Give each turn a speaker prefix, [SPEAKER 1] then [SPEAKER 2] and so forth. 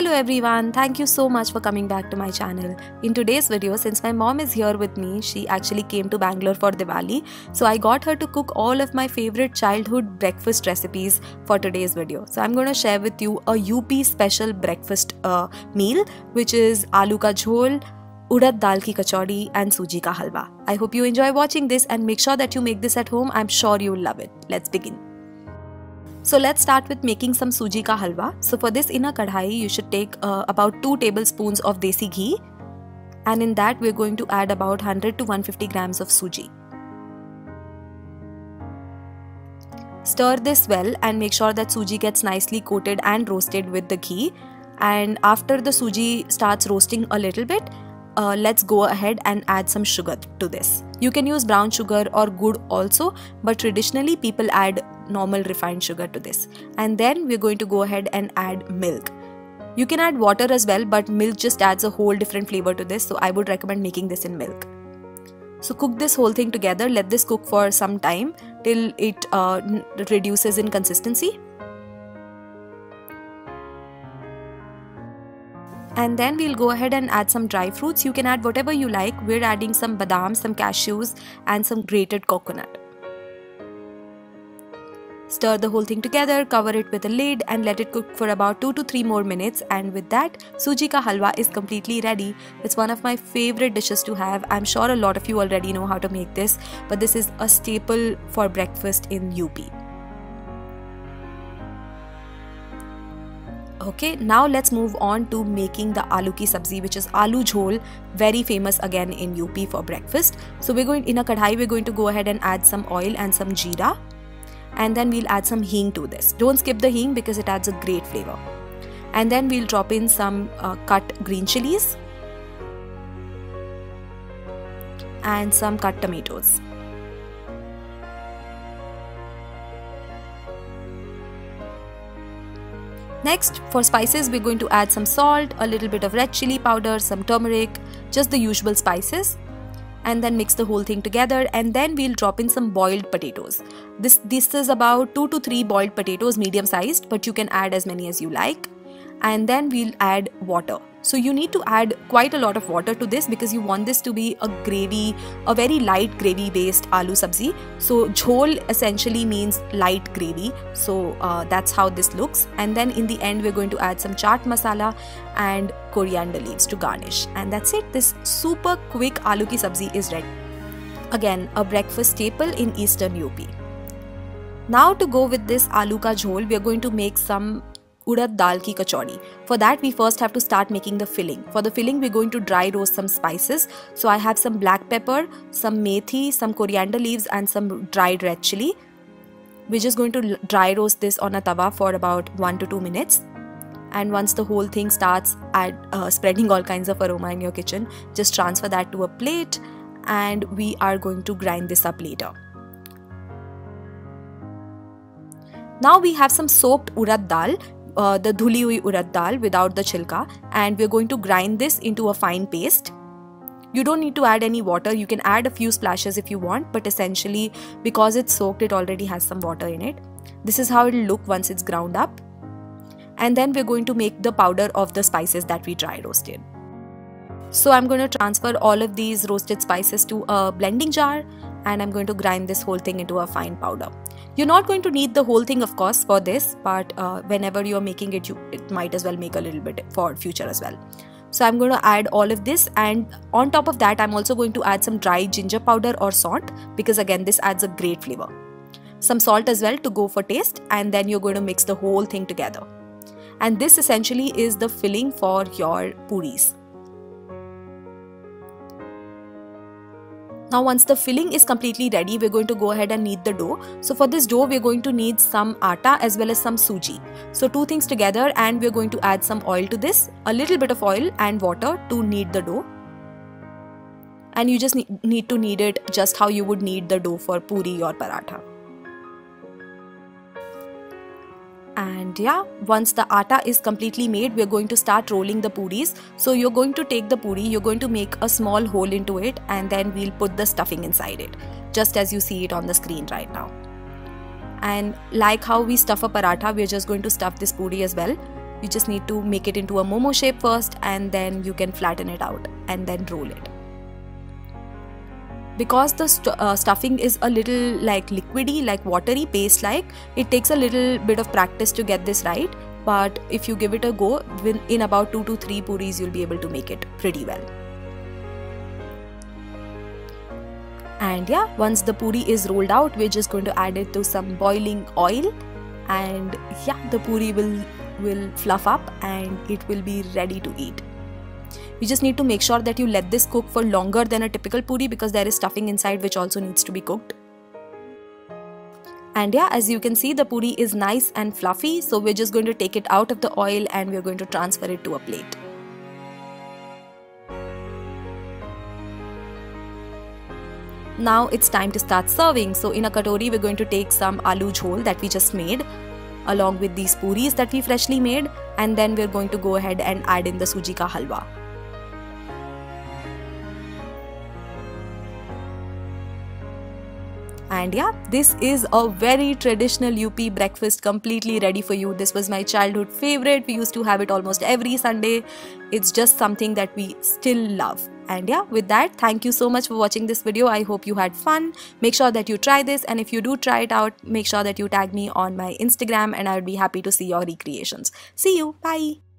[SPEAKER 1] Hello everyone, thank you so much for coming back to my channel. In today's video, since my mom is here with me, she actually came to Bangalore for Diwali, so I got her to cook all of my favorite childhood breakfast recipes for today's video. So I'm going to share with you a UP special breakfast meal, which is aloo ka jhol, urad dal ki kachori and suji ka halwa. I hope you enjoy watching this and make sure that you make this at home. I'm sure you'll love it. Let's begin. So let's start with making some suji ka halwa. So for this, in a kadhai you should take about 2 tablespoons of desi ghee, and in that we're going to add about 100 to 150 grams of suji. Stir this well and make sure that suji gets nicely coated and roasted with the ghee. And after the suji starts roasting a little bit, let's go ahead and add some sugar to this. You can use brown sugar or gur also, but traditionally people add normal refined sugar to this. And then we're going to go ahead and add milk. You can add water as well, but milk just adds a whole different flavor to this, so I would recommend making this in milk. So cook this whole thing together. Let this cook for some time till it reduces in consistency. And then we'll go ahead and add some dry fruits. You can add whatever you like. We're adding some badam, some cashews and some grated coconut. Stir the whole thing together, cover it with a lid and let it cook for about 2 to 3 more minutes, and with that, suji ka halwa is completely ready. It's one of my favorite dishes to have. I'm sure a lot of you already know how to make this, but this is a staple for breakfast in UP. Okay, now let's move on to making the aloo ki sabzi, which is aloo jhol, very famous again in UP for breakfast. So in a kadhai, we're going to go ahead and add some oil and some jeera. And then we'll add some hing to this. Don't skip the hing because it adds a great flavor. And then we'll drop in some cut green chilies and some cut tomatoes. Next, for spices, we're going to add some salt, a little bit of red chili powder, some turmeric, just the usual spices. And then mix the whole thing together, and then we'll drop in some boiled potatoes. This is about 2 to 3 boiled potatoes, medium sized, but you can add as many as you like. And then we'll add water. So you need to add quite a lot of water to this because you want this to be a gravy, a very light gravy based aloo sabzi. So jhol essentially means light gravy. So that's how this looks. And then in the end, we're going to add some chaat masala and coriander leaves to garnish. And that's it. This super quick aloo ki sabzi is ready. Again, a breakfast staple in Eastern UP. Now to go with this aloo ka jhol, we are going to make some urad dal ki kachori. For that, we first have to start making the filling. For the filling, we're going to dry roast some spices. So I have some black pepper, some methi, some coriander leaves and some dried red chili. We're just going to dry roast this on a tawa for about 1 to 2 minutes. And once the whole thing starts spreading all kinds of aroma in your kitchen, just transfer that to a plate and we are going to grind this up later. Now we have some soaked urad dal, the dhuli hui urad dal without the chilka, and we're going to grind this into a fine paste. You don't need to add any water. You can add a few splashes if you want, but essentially because it's soaked, it already has some water in it. This is how it'll look once it's ground up. And then we're going to make the powder of the spices that we dry roasted. So I'm going to transfer all of these roasted spices to a blending jar and I'm going to grind this whole thing into a fine powder. You're not going to need the whole thing, of course, for this, but whenever you're making it, it might as well make a little bit for future as well. So I'm going to add all of this, and on top of that, I'm also going to add some dry ginger powder or salt because again, this adds a great flavor. Some salt as well to go for taste, and then you're going to mix the whole thing together. And this essentially is the filling for your puris. Now once the filling is completely ready, we're going to go ahead and knead the dough. So for this dough, we're going to need some atta as well as some suji. So 2 things together, and we're going to add some oil to this, a little bit of oil and water to knead the dough. And you just need to knead it just how you would knead the dough for puri or paratha. And yeah, once the atta is completely made, we're going to start rolling the puris. So you're going to take the puri, you're going to make a small hole into it, and then we'll put the stuffing inside it, just as you see it on the screen right now. And like how we stuff a paratha, we're just going to stuff this puri as well. You just need to make it into a momo shape first, and then you can flatten it out and then roll it. Because the stuffing is a little like liquidy, like watery paste like, it takes a little bit of practice to get this right, but if you give it a go, in about 2 to 3 puris you'll be able to make it pretty well. And yeah, once the puri is rolled out, we're just going to add it to some boiling oil, and yeah, the puri will fluff up and it will be ready to eat. You just need to make sure that you let this cook for longer than a typical puri, because there is stuffing inside which also needs to be cooked. And yeah, as you can see, the puri is nice and fluffy, so we're just going to take it out of the oil and we're going to transfer it to a plate. Now it's time to start serving. So in a katori, we're going to take some aloo jhol that we just made along with these puris that we freshly made, and then we're going to go ahead and add in the suji ka halwa. And yeah, this is a very traditional UP breakfast, completely ready for you. This was my childhood favorite. We used to have it almost every Sunday. It's just something that we still love. And yeah, with that, thank you so much for watching this video. I hope you had fun. Make sure that you try this, and if you do try it out, make sure that you tag me on my Instagram and I would be happy to see your recreations. See you. Bye.